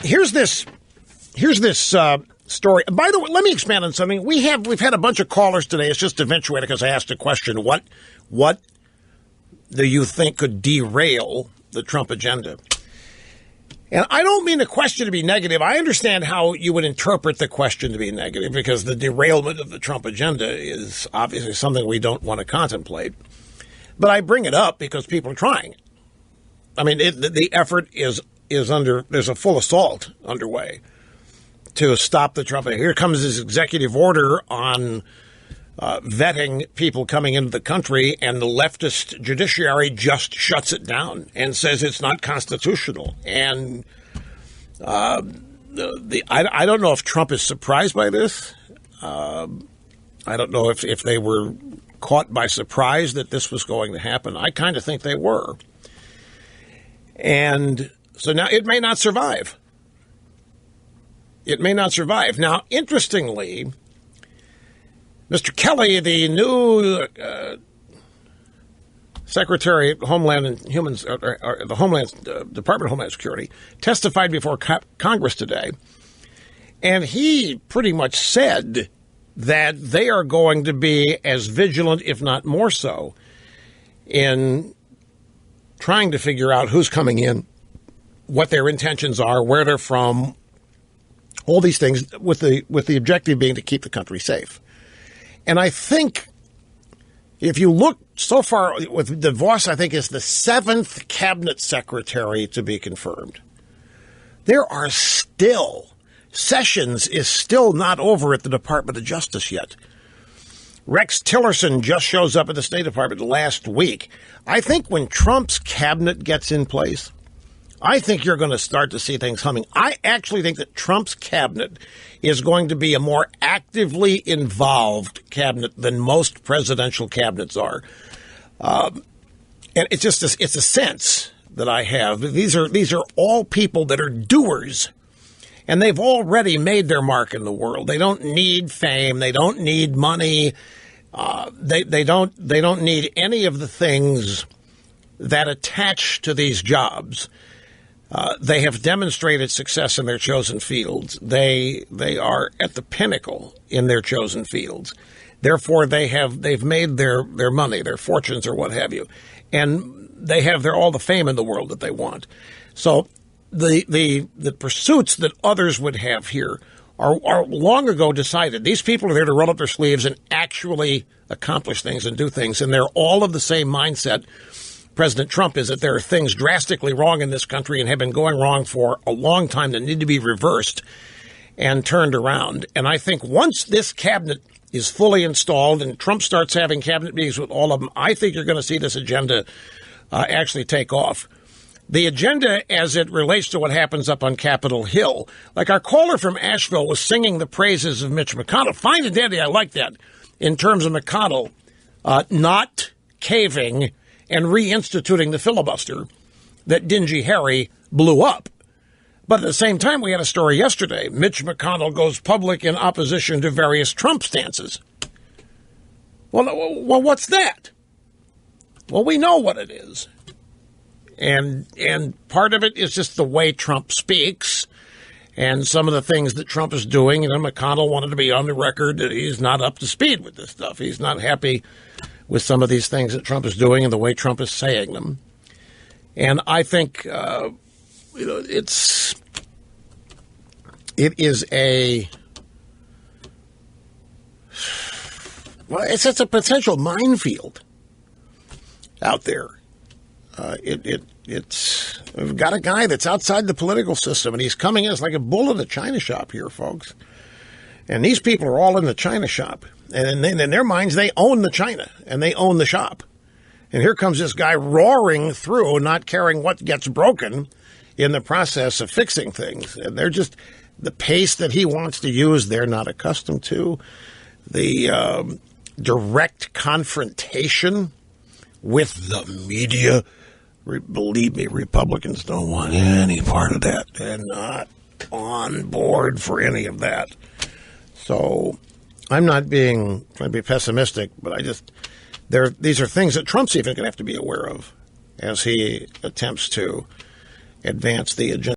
Here's this story. By the way, let me expand on something. We've had a bunch of callers today. It's just eventuated because I asked a question. What do you think could derail the Trump agenda? And I don't mean the question to be negative. I understand how you would interpret the question to be negative because the derailment of the Trump agenda is obviously something we don't want to contemplate. But I bring it up because people are trying. I mean, the effort is under, there's a full assault underway to stop the Trump. Here comes this executive order on vetting people coming into the country, and the leftist judiciary just shuts it down and says it's not constitutional. And I don't know if Trump is surprised by this. I don't know if they were caught by surprise that this was going to happen. I kind of think they were. And so now it may not survive. It may not survive. Now, interestingly, Mr. Kelly, the new Secretary of Homeland and the Department of Homeland Security, testified before Congress today, and he pretty much said that they are going to be as vigilant, if not more so, in trying to figure out who's coming in, what their intentions are, where they're from, all these things, with the objective being to keep the country safe. And I think if you look so far with DeVos, I think is the 7th cabinet secretary to be confirmed. There are still, Sessions is still not over at the Department of Justice yet. Rex Tillerson just shows up at the State Department last week. I think when Trump's cabinet gets in place, I think you're going to start to see things humming. I actually think that Trump's cabinet is going to be a more actively involved cabinet than most presidential cabinets are. And it's just it's a sense that I have. These are all people that are doers, and they've already made their mark in the world. They don't need fame. They don't need money. They don't need any of the things that attach to these jobs. They have demonstrated success in their chosen fields. They are at the pinnacle in their chosen fields. Therefore, they've made their money, their fortunes, or what have you, and they have all the fame in the world that they want. So the pursuits that others would have here are long ago decided. These people are there to roll up their sleeves and actually accomplish things and do things, and they're all of the same mindset President Trump is, that there are things drastically wrong in this country and have been going wrong for a long time that need to be reversed and turned around. And I think once this cabinet is fully installed and Trump starts having cabinet meetings with all of them, I think you're going to see this agenda actually take off. The agenda as it relates to what happens up on Capitol Hill, like our caller from Asheville was singing the praises of Mitch McConnell. Fine and dandy, I like that, in terms of McConnell not caving and reinstituting the filibuster that Dingy Harry blew up. But at the same time, we had a story yesterday. Mitch McConnell goes public in opposition to various Trump stances. Well, what's that? Well, we know what it is. And part of it is just the way Trump speaks and some of the things that Trump is doing. And McConnell wanted to be on the record that he's not up to speed with this stuff. He's not happy with some of these things that Trump is doing and the way Trump is saying them. And I think, it's a potential minefield out there. We've got a guy that's outside the political system, and he's coming in. It's like a bull in a china shop here, folks. And these people are all in the china shop. And in their minds, they own the china, and they own the shop. And here comes this guy roaring through, not caring what gets broken in the process of fixing things. And they're just, the pace that he wants to use, they're not accustomed to. The direct confrontation with the media. Believe me, Republicans don't want any part of that. They're not on board for any of that. So I'm not trying to be pessimistic, but these are things that Trump's even going to have to be aware of as he attempts to advance the agenda.